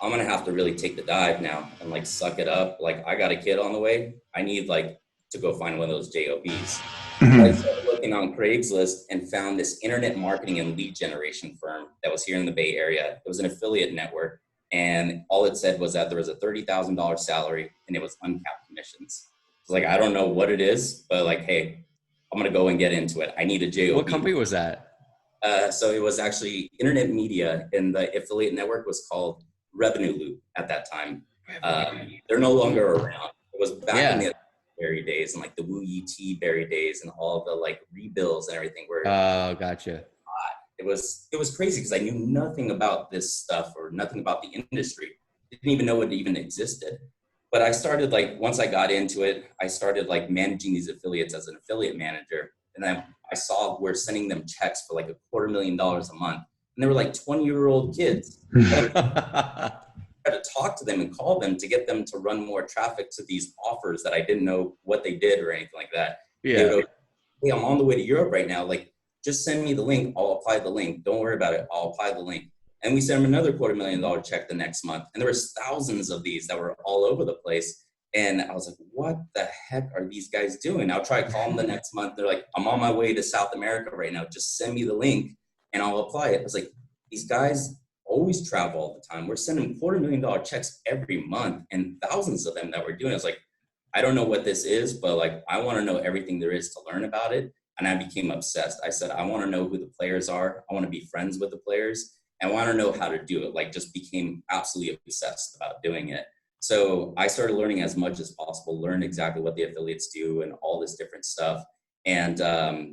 I'm going to have to really take the dive now and like suck it up. Like I got a kid on the way. I need like to go find one of those JOBs. So I Mhm. started looking on Craigslist and found this internet marketing and lead generation firm that was here in the Bay Area. It was an affiliate network. And all it said was that there was a $30,000 salary and it was uncapped commissions. It's like, I don't know what it is, but like, hey, I'm going to go and get into it. I need a What JOB. company was that? So it was actually internet media, and the affiliate network was called Revenue Loop at that time. They're no longer around. It was back in Yeah. the berry days and like the Wu Yi Tea berry days and all the like rebills and everything where Oh, gotcha. it was crazy because I knew nothing about this stuff or nothing about the industry. Didn't even know it even existed. But I started like once I got into it, I started like managing these affiliates as an affiliate manager. And then I saw we're sending them checks for like $250,000 a month. And they were like 20-year-old kids. I had to talk to them and call them to get them to run more traffic to these offers that I didn't know what they did or anything like that. They would go, hey, I'm on the way to Europe right now. Like, just send me the link. I'll apply the link. Don't worry about it. I'll apply the link. And we sent them another $250,000 check the next month. And there was thousands of these that were all over the place. And I was like, what the heck are these guys doing? I'll try to call them the next month. They're like, I'm on my way to South America right now. Just send me the link and I'll apply it. I was like, these guys always travel all the time. We're sending $250,000 checks every month and thousands of them that we're doing. I was like, I don't know what this is, but like, I want to know everything there is to learn about it. And I became obsessed. I said, I want to know who the players are. I want to be friends with the players. I want to know how to do it. Like just became absolutely obsessed about doing it. So I started learning as much as possible, learned exactly what the affiliates do and all this different stuff. And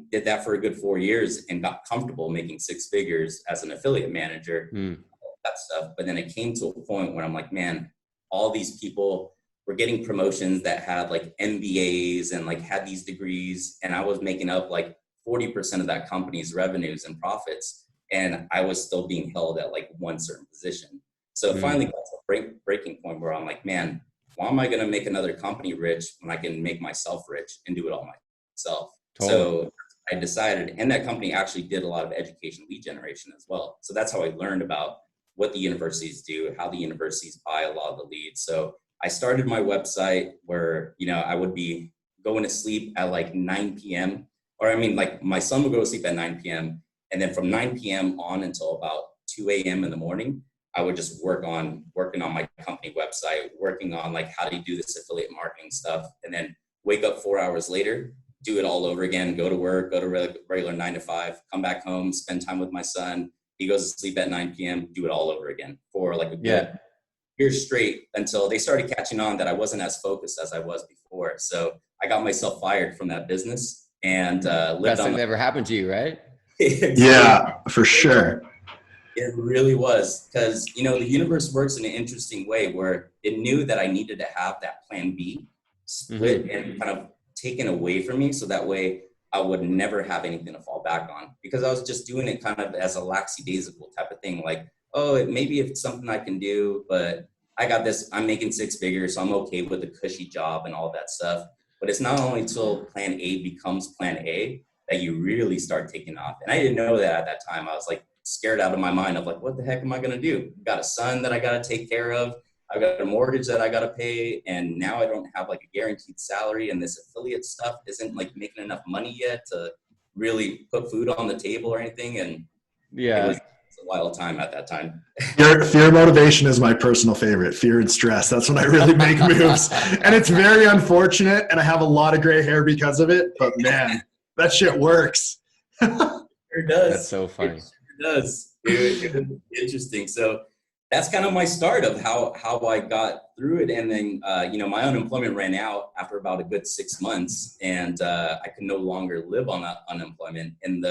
did that for a good 4 years and got comfortable making six figures as an affiliate manager, that stuff. But then it came to a point where I'm like, man, all these people were getting promotions that had like MBAs and like had these degrees. And I was making up like 40% of that company's revenues and profits. And I was still being held at like one certain position. So finally got to a breaking point where I'm like, man, why am I going to make another company rich when I can make myself rich and do it all myself? Totally. So I decided, and that company actually did a lot of education lead generation as well. So that's how I learned about what the universities do, how the universities buy a lot of the leads. So I started my website where, you know, I would be going to sleep at like 9 p.m. Or I mean, like my son would go to sleep at 9 p.m. And then from 9 p.m. on until about 2 a.m. in the morning, I would just working on my company website, working on like how do you do this affiliate marketing stuff, and then wake up 4 hours later, do it all over again, go to work, go to regular 9 to 5, come back home, spend time with my son. He goes to sleep at 9 p.m., do it all over again for like a good year straight until they started catching on that I wasn't as focused as I was before. So I got myself fired from that business and lived Best on thing that ever happened to you, right? Yeah, for sure. It really was, because, you know, the universe works in an interesting way where it knew that I needed to have that plan B split and kind of taken away from me. So that way I would never have anything to fall back on, because I was just doing it kind of as a lackadaisical type of thing. Like, oh, maybe it's something I can do, but I got this, I'm making six figures, so I'm okay with a cushy job and all that stuff. But it's not only until plan A becomes plan A that you really start taking off. And I didn't know that at that time. I was like scared out of my mind of like, what the heck am I going to do? I've got a son that I got to take care of. I've got a mortgage that I got to pay. And now I don't have like a guaranteed salary. And this affiliate stuff isn't like making enough money yet to really put food on the table or anything. And it was a wild time at that time. Fear motivation is my personal favorite. Fear and stress. That's when I really make moves. And it's very unfortunate. And I have a lot of gray hair because of it. But man, that shit works. It does. That's so funny. It does. It was interesting. So that's kind of my start of how I got through it. And then, you know, my unemployment ran out after about a good 6 months, and I could no longer live on unemployment. And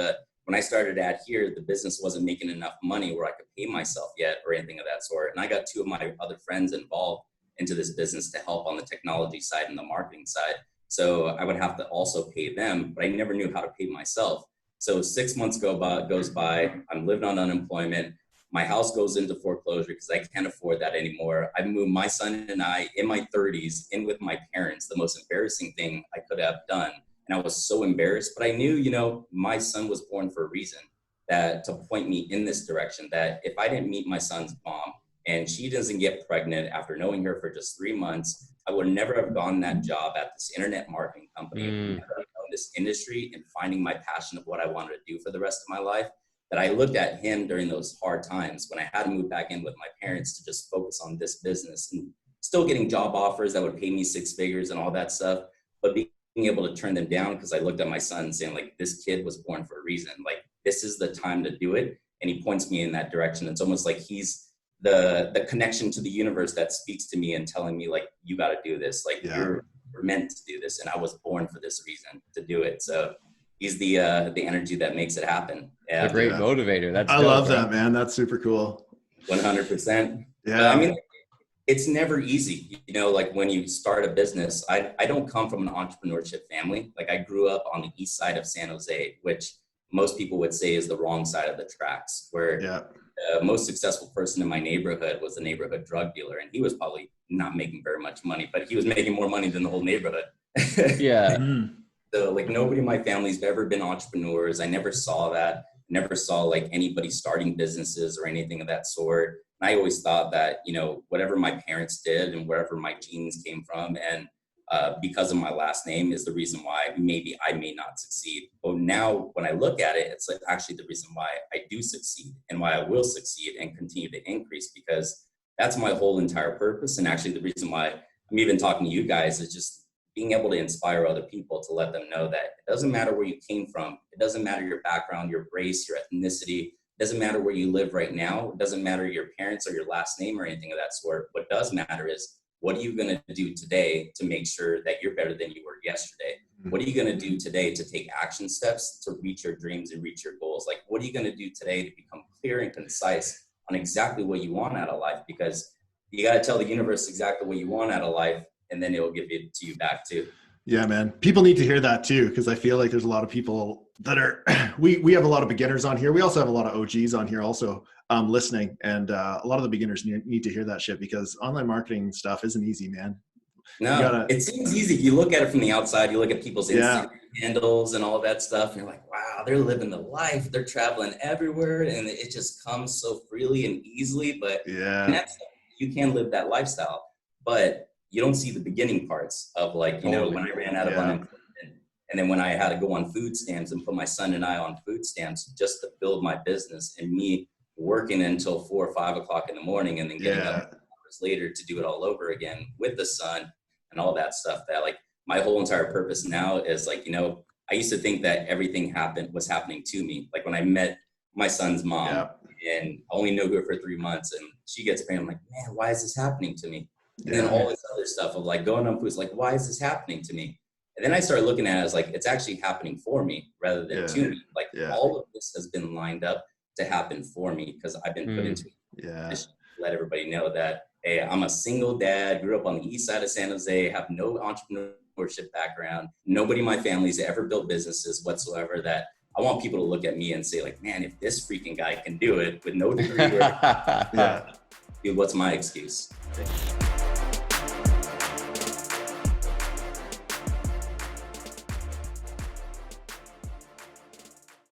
when I started out here, the business wasn't making enough money where I could pay myself yet or anything of that sort. And I got two of my other friends involved into this business to help on the technology side and the marketing side. So I would have to also pay them, but I never knew how to pay myself. So 6 months goes by, I'm living on unemployment. My house goes into foreclosure because I can't afford that anymore. I moved my son and I in my 30s in with my parents, the most embarrassing thing I could have done. And I was so embarrassed, but I knew, you know, my son was born for a reason, that to point me in this direction, that if I didn't meet my son's mom and she doesn't get pregnant after knowing her for just 3 months, I would never have gotten that job at this internet marketing company, never have known this industry and finding my passion of what I wanted to do for the rest of my life. That I looked at him during those hard times when I had to move back in with my parents to just focus on this business, and still getting job offers that would pay me 6 figures and all that stuff, but being able to turn them down because I looked at my son saying, like, this kid was born for a reason. Like, this is the time to do it. And he points me in that direction. It's almost like he's the connection to the universe that speaks to me and telling me, like, you got to do this. Like, you're meant to do this. And I was born for this reason to do it. So he's the energy that makes it happen. Yeah. A great motivator. That's I dope, love bro. that, man. That's super cool. 100%. Yeah. I mean, it's never easy, you know, like when you start a business. I don't come from an entrepreneurship family. Like, I grew up on the east side of San Jose, which most people would say is the wrong side of the tracks, where the most successful person in my neighborhood was a neighborhood drug dealer. And he was probably not making very much money, but he was making more money than the whole neighborhood. Yeah. So, like, nobody in my family's ever been entrepreneurs. I never saw that. Never saw like anybody starting businesses or anything of that sort. And I always thought that, you know, whatever my parents did and wherever my genes came from, and because of my last name, is the reason why maybe I may not succeed. But now when I look at it, it's like actually the reason why I do succeed and why I will succeed and continue to increase, because that's my whole entire purpose. And actually the reason why I'm even talking to you guys is just being able to inspire other people, to let them know that it doesn't matter where you came from. It doesn't matter your background, your race, your ethnicity. It doesn't matter where you live right now. It doesn't matter your parents or your last name or anything of that sort. What does matter is, what are you going to do today to make sure that you're better than you were yesterday? What are you going to do today to take action steps to reach your dreams and reach your goals? Like, what are you going to do today to become clear and concise on exactly what you want out of life? Because you got to tell the universe exactly what you want out of life, and then it'll give it to you back too. Yeah, man. People need to hear that too, because I feel like there's a lot of people that are, we have a lot of beginners on here. We also have a lot of OGs on here also listening. And a lot of the beginners need to hear that shit, because online marketing stuff isn't easy, man. No, it seems easy. You look at it from the outside, you look at people's Instagram handles and all of that stuff, and you're like, wow, they're living the life. They're traveling everywhere, and it just comes so freely and easily. But you can live that lifestyle, but you don't see the beginning parts of, like, you know, when I ran out of unemployment, and then when I had to go on food stamps and put my son and I on food stamps just to build my business, and me working until 4 or 5 o'clock in the morning, and then getting up hours later to do it all over again with the son and all that stuff. That, like, my whole entire purpose now is, like, you know, I used to think that everything was happening to me. Like, when I met my son's mom and only knew her for 3 months, and she gets pregnant, I'm like, man, why is this happening to me? And then all this other stuff of, like, going on food, like, why is this happening to me? And then I started looking at it as, like, it's actually happening for me rather than to me. Like, all of this has been lined up to happen for me, because I've been put into it. Just let everybody know that, hey, I'm a single dad, grew up on the east side of San Jose, have no entrepreneurship background. Nobody in my family's ever built businesses whatsoever. That I want people to look at me and say, like, man, if this freaking guy can do it with no degree, dude, what's my excuse?